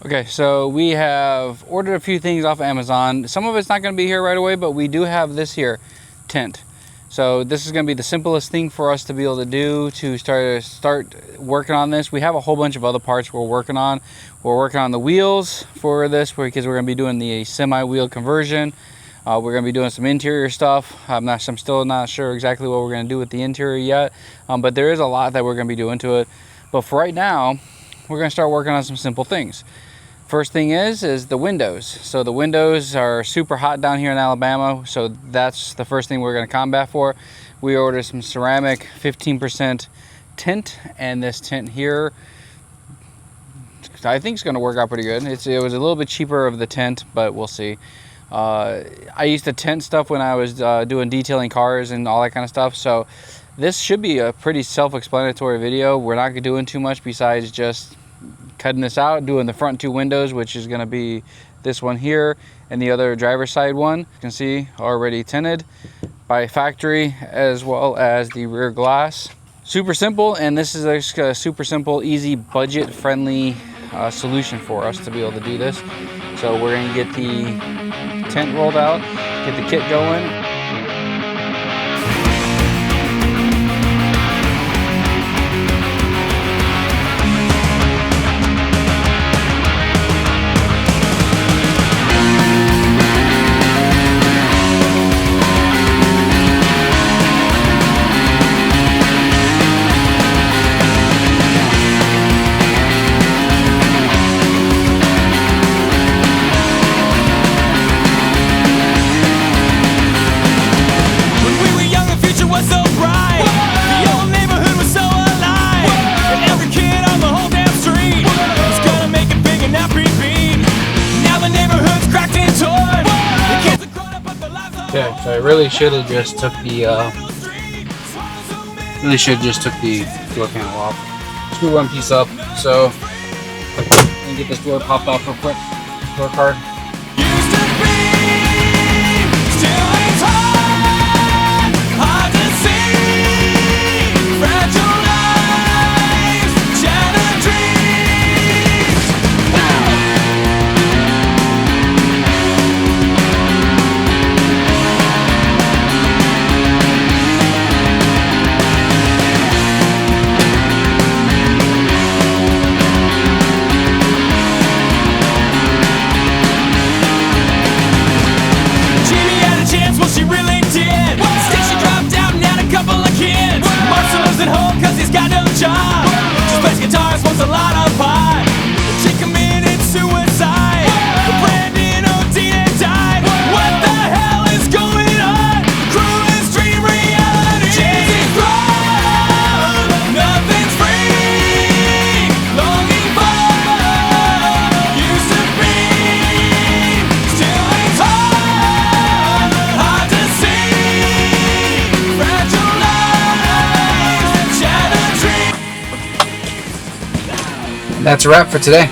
Okay, so we have ordered a few things off Amazon. Some of it's not going to be here right away, but we do have this here, Tint. So this is going to be the simplest thing for us to be able to do to start working on this. We have a whole bunch of other parts we're working on. We're working on the wheels for this because we're going to be doing the semi-wheel conversion. We're going to be doing some interior stuff. I'm still not sure exactly what we're going to do with the interior yet, but there is a lot that we're going to be doing to it. But for right now, we're going to start working on some simple things. First thing is the windows. So the windows are super hot down here in Alabama, so that's the first thing we're going to combat for. We ordered some ceramic 15% tint, and this tint here I think it's going to work out pretty good. It was a little bit cheaper of the tint, but we'll see. I used to tint stuff when I was doing detailing cars and all that kind of stuff, so this should be a pretty self-explanatory video. We're not doing too much besides just cutting this out, doing the front two windows, which is going to be this one here and the other driver's side one. You can see already tinted by factory, as well as the rear glass. Super simple, and this is a super simple, easy, budget friendly solution for us to be able to do this. So we're going to get the tint rolled out, get the kit going. Okay, so I really should have just took the door panel off. Screw one piece up, so I'm gonna get this door popped off real quick. Door card. That's a wrap for today.